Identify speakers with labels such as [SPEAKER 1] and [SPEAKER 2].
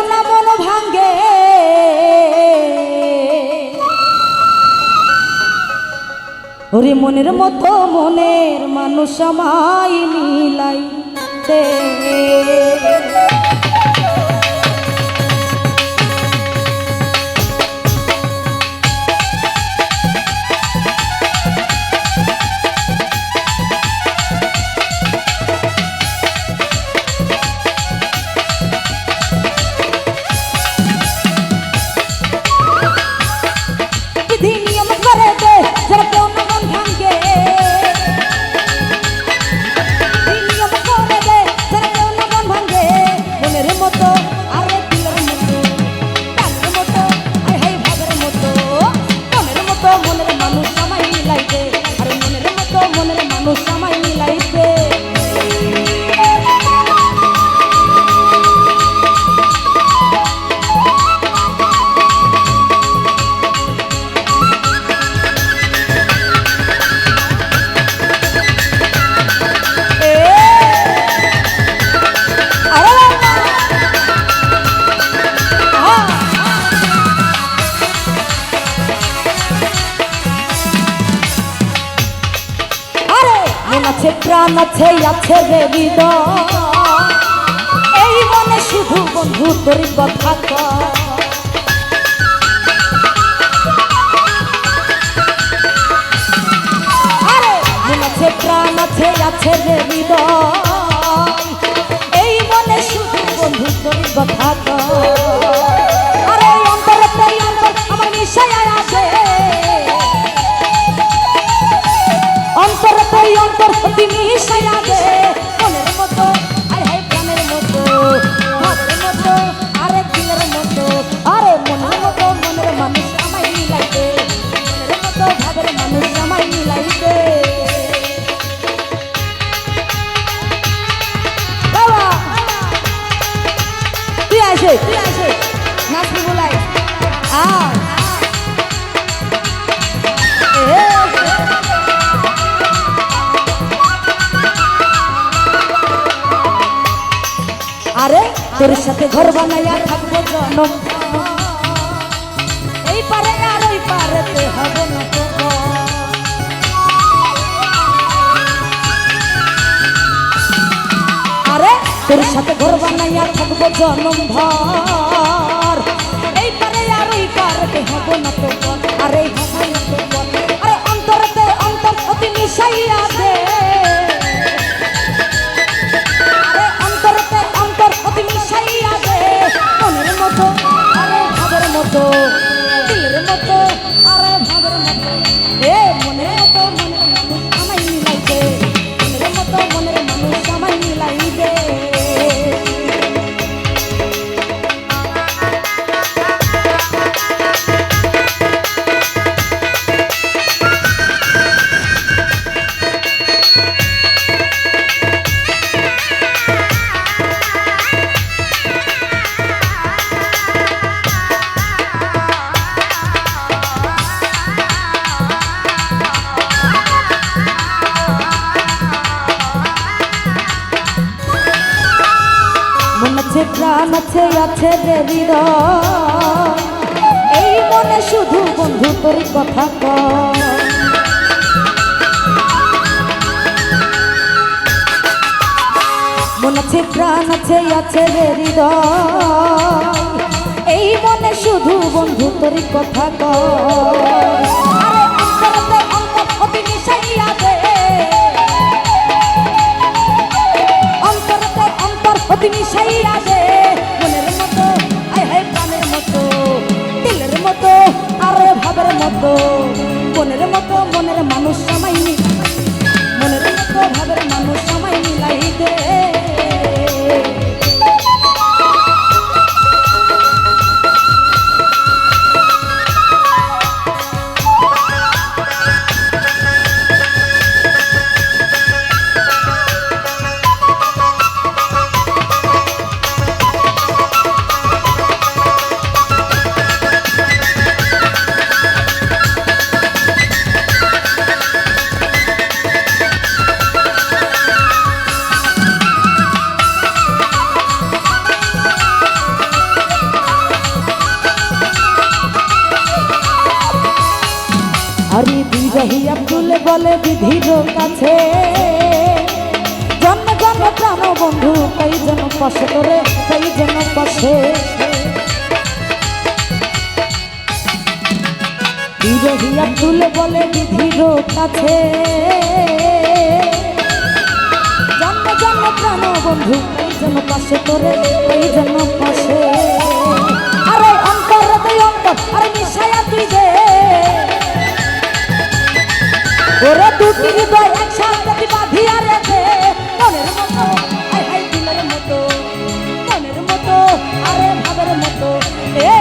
[SPEAKER 1] না মন ভাঙ্গে ওরে মনের মতো মনের মানুষ আমায় মিলাইতে প্রাণ আছে আছে রে হৃদয় এই মনে শুধু বন্ধু তোর কথা আরে মন আছে প্রাণ আছে আছে রে হৃদয় এই মনে শুধু বন্ধু তোর কথা আরে অন্তরতে অন্তর আমার মিশায়া আছে অন্তরতে অন্তর তুমি মিশায়া দে মনের মতো আরে হাই প্রাণের মতো ভাবের মতো আরে দিলের মতো আরে মনের মতো মনের মানুষ আমায় মিলাইতে মনের মতো ভাবের মানুষ আমায় মিলাইতে বাবা তুই আসে নাচবি বলাই আরে তোর সাথে ঘর বানাইয়া থাকবো জনম এই পারে আর ওই পারেতে হবে না তো আরে তোর সাথে ঘর বানাইয়া থাকবো জনম ভর এই পারে আর ওই পারেতে হবে না তো আরে হবে না তো আরে অন্তরতে অন্তর অতি মিশাইয়া দে মনের মতো আরে ভাবের মতো দিলের মতো আরে ভাবের মতো এ মনের মতো মনের মানুষ আমায় মিলাইতে মনের মতো মনের মানুষ আমায় মিলাইতে প্রাণ আছে আছে রে হৃদয় এই মনে শুধু বন্ধু তোর কথা মন আছে প্রাণ আছে রে হৃদয় এই মনে শুধু বন্ধু তোর কথা অন্তরতে অন্তর অতি মিশাইয়া দে অন্তরতে অন্তর অতি মিশাইয়া দে মনের মতো আয় হায় প্রাণের মতো দিলের মতো আরে ভাবের মতো মনের মতো মনের মানুষ আমায় মনের মতো ভাবের মানুষ আমায় মিলাই দে বিরহী আব্দুল বলে বিধির কাছে, জন্ম জন্ম প্রাণ বন্ধু তাই যেন পাশে তোরে, তাই যেন পাশে। বিরহী আব্দুল বলে বিধির কাছে, জন্ম জন্ম প্রাণ বন্ধু তাই যেন পাশে তোরে, তাই যেন পাশে। আরে অন্তর তুই অন্তর, আরে মিশায়া তুই দে ওরে দুটি হৃদয় একসাথে বাঁধিয়া রেখে, মনের মতো আয় হায় দিলের মতো, মনের মতো আরে ভাবের মতো, এ